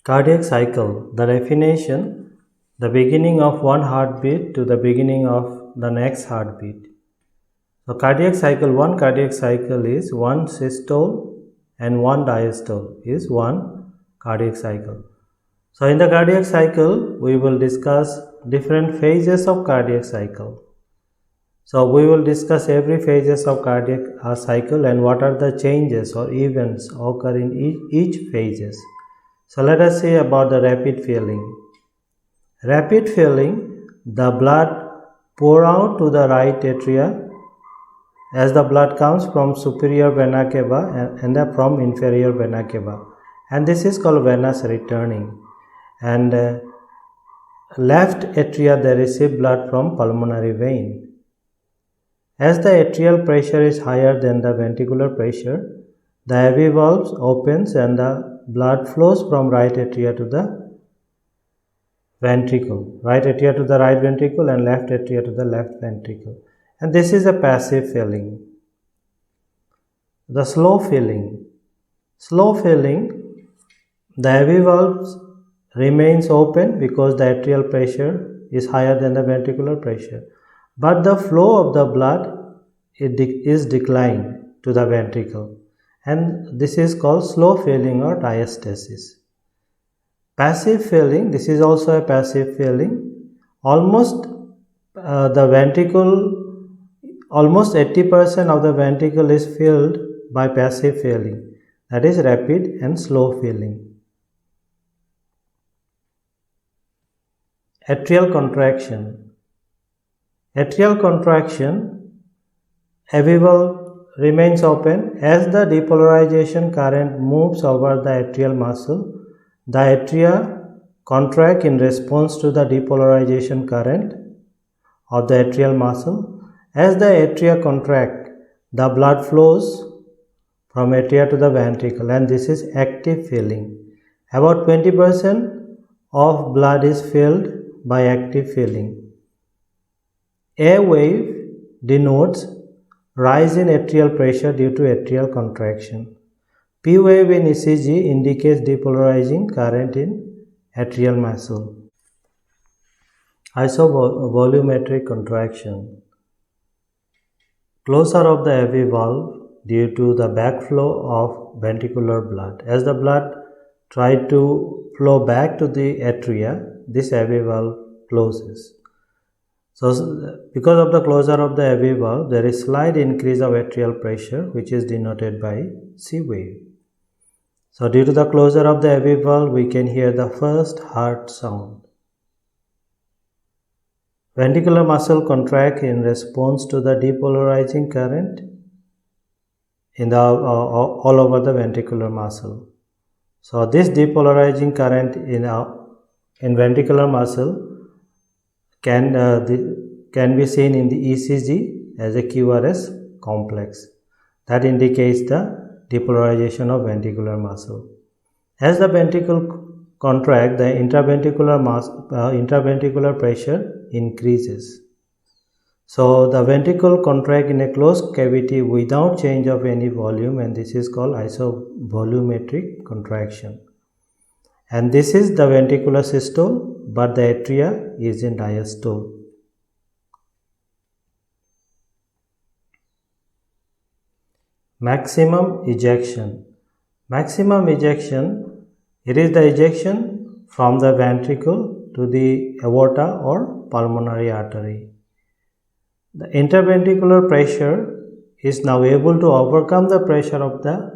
Cardiac cycle, the definition, the beginning of one heartbeat to the beginning of the next heartbeat. So one cardiac cycle is one systole and one diastole is one cardiac cycle. So in the cardiac cycle, we will discuss different phases of cardiac cycle. So we will discuss every phases of cardiac cycle and what are the changes or events occur in each phases. So let us see about the rapid filling. Rapid filling, the blood pour out to the right atria as the blood comes from superior vena cava and from inferior vena cava, and this is called venous returning. And left atria they receive blood from pulmonary vein. As the atrial pressure is higher than the ventricular pressure, the AV valves opens and the blood flows from right atria to the ventricle, right atria to the right ventricle and left atria to the left ventricle. And this is a passive filling. The slow filling. Slow filling, the AV valves remains open because the atrial pressure is higher than the ventricular pressure, but the flow of the blood is declined to the ventricle, and this is called slow filling or diastasis. Passive filling, this is also a passive filling. Almost 80% of the ventricle is filled by passive filling, that is rapid and slow filling. Atrial contraction. Atrial contraction, AV valve remains open. As the depolarization current moves over the atrial muscle, the atria contract in response to the depolarization current of the atrial muscle. As the atria contract, the blood flows from atria to the ventricle, and this is active filling. About 20% of blood is filled by active filling. A wave denotes rise in atrial pressure due to atrial contraction. P wave in ECG indicates depolarizing current in atrial muscle. Isovolumetric contraction. Closure of the AV valve due to the backflow of ventricular blood. As the blood tried to flow back to the atria, this AV valve closes. So because of the closure of the AV valve, there is slight increase of atrial pressure, which is denoted by C wave. So due to the closure of the AV valve, we can hear the first heart sound. Ventricular muscle contract in response to the depolarizing current in all over the ventricular muscle. So this depolarizing current in ventricular muscle can be seen in the ECG as a QRS complex that indicates the depolarization of ventricular muscle. As the ventricle contract, the intraventricular pressure increases. So the ventricle contract in a closed cavity without change of any volume, and this is called isovolumetric contraction. And this is the ventricular systole, but the atria is in diastole. Maximum ejection. Maximum ejection, it is the ejection from the ventricle to the aorta or pulmonary artery. The interventricular pressure is now able to overcome the pressure of the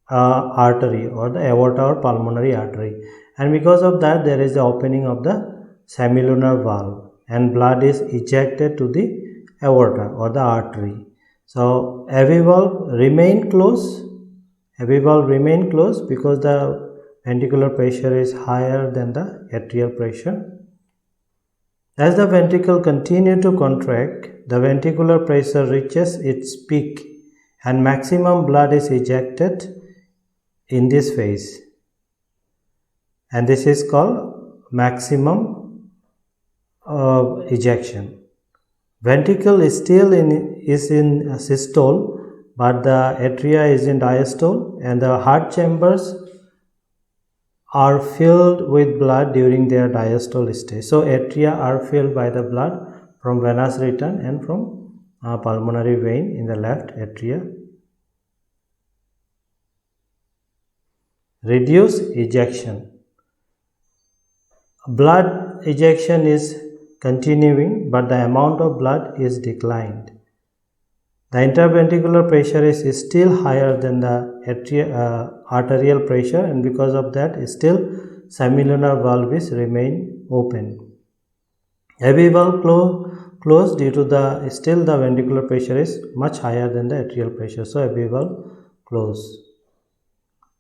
artery or the aorta or pulmonary artery, and because of that there is the opening of the semilunar valve and blood is ejected to the aorta or the artery. So AV valve remain closed because the ventricular pressure is higher than the atrial pressure. As the ventricle continues to contract, the ventricular pressure reaches its peak and maximum blood is ejected in this phase, and this is called maximum ejection. Ventricle is still in systole, but the atria is in diastole, and the heart chambers are filled with blood during their diastole stage. So atria are filled by the blood from venous return and from pulmonary vein in the left atria. Reduce ejection. Blood ejection is continuing, but the amount of blood is declined. The interventricular pressure is still higher than the arterial pressure, and because of that, still semilunar valve is remain open. AV valve closed due to the still the ventricular pressure is much higher than the atrial pressure, so AV valve closed.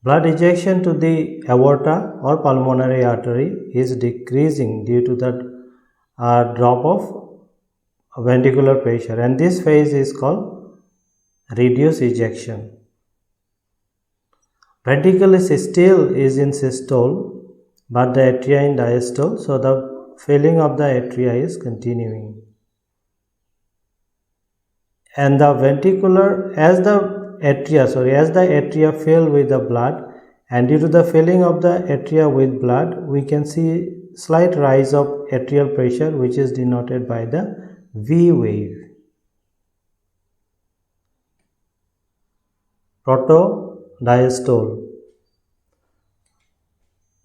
Blood ejection to the aorta or pulmonary artery is decreasing due to the drop of ventricular pressure, and this phase is called reduced ejection. Ventricle is still in systole, but the atria in diastole, so the filling of the atria is continuing. And the ventricular, as the atria fill with the blood, and due to the filling of the atria with blood, we can see slight rise of atrial pressure, which is denoted by the V wave. Protodiastole.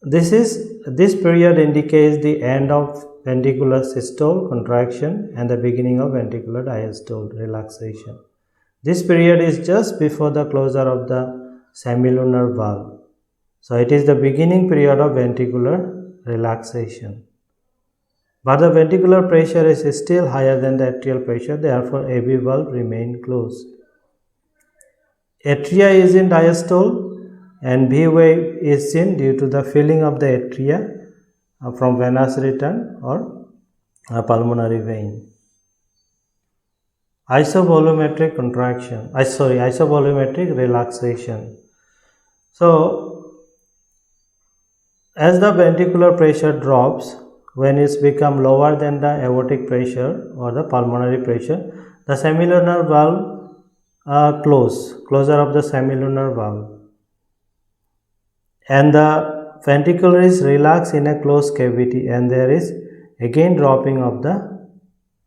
This period indicates the end of ventricular systole contraction and the beginning of ventricular diastole relaxation. This period is just before the closure of the semilunar valve. So it is the beginning period of ventricular relaxation. But the ventricular pressure is still higher than the atrial pressure, therefore AV valve remain closed. Atria is in diastole and V wave is seen due to the filling of the atria from venous return or pulmonary vein. Isovolumetric contraction, isovolumetric relaxation. So, as the ventricular pressure drops, when it's become lower than the aortic pressure or the pulmonary pressure, the semilunar valve closure of the semilunar valve, and the ventricle is relaxed in a closed cavity, and there is again dropping of the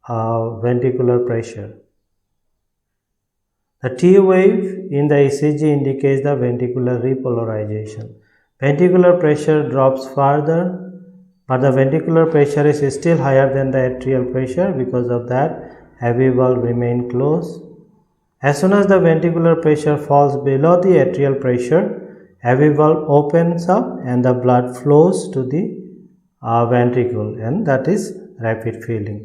ventricular pressure. The T wave in the ECG indicates the ventricular repolarization. Ventricular pressure drops further, but the ventricular pressure is still higher than the atrial pressure. Because of that, AV valve remain closed. As soon as the ventricular pressure falls below the atrial pressure, AV valve opens up and the blood flows to the ventricle, and that is rapid filling.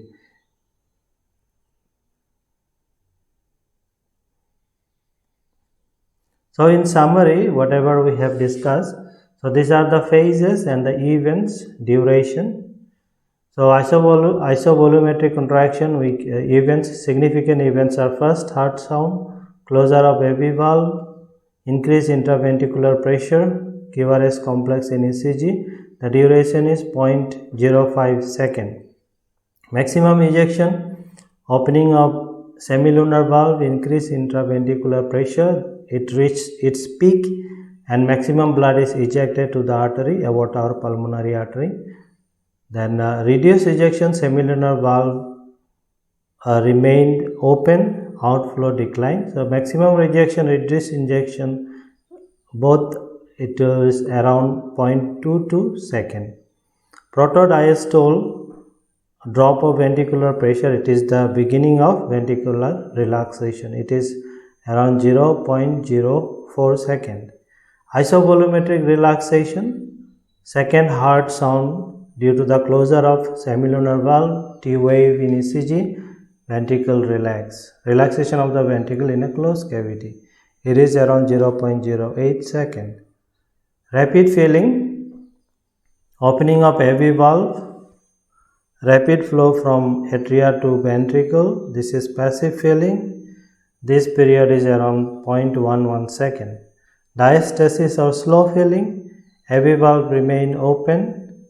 So in summary, whatever we have discussed, so these are the phases and the events, duration. So isovolumetric contraction events, significant events are first heart sound, closure of AV valve, increase intraventricular pressure, QRS complex in ECG. The duration is 0.05 second. Maximum ejection, opening of semilunar valve, increase intraventricular pressure, it reached its peak and maximum blood is ejected to the artery, aorta or pulmonary artery. Then reduced ejection, semilunar valve remained open, outflow declined. So maximum rejection, reduced injection, both it is around 0.22 second. Protodiastole, drop of ventricular pressure, it is the beginning of ventricular relaxation. It is around 0.04 second. Isovolumetric relaxation, second heart sound due to the closure of semilunar valve, T wave in ECG, ventricle relaxation of the ventricle in a closed cavity. It is around 0.08 second. Rapid filling, opening of AV valve, rapid flow from atria to ventricle. This is passive filling. This period is around 0.11 second. Diastasis or slow filling, AV valve remain open,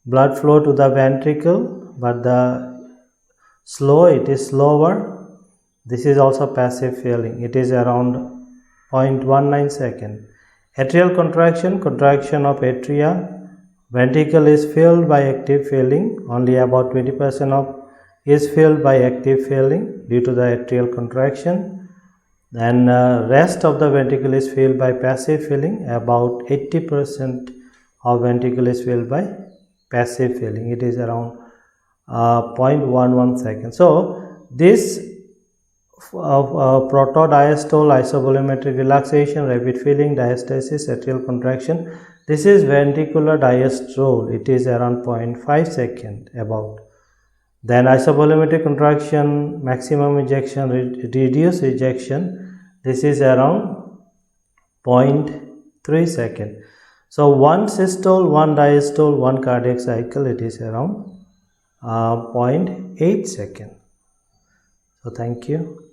blood flow to the ventricle, but it is slower. This is also passive filling. It is around 0.19 second. Atrial contraction, contraction of atria. Ventricle is filled by active filling. Only about 20% of is filled by active filling due to the atrial contraction. And rest of the ventricle is filled by passive filling. About 80% of ventricle is filled by passive filling. It is around 0.11 seconds. So this protodiastole, isovolumetric relaxation, rapid filling, diastasis, atrial contraction. This is ventricular diastole. It is around 0.5 second about. Then isovolumetric contraction, maximum ejection, reduced ejection. This is around 0.3 second. So one systole, one diastole, one cardiac cycle, it is around 0.8 second. So thank you.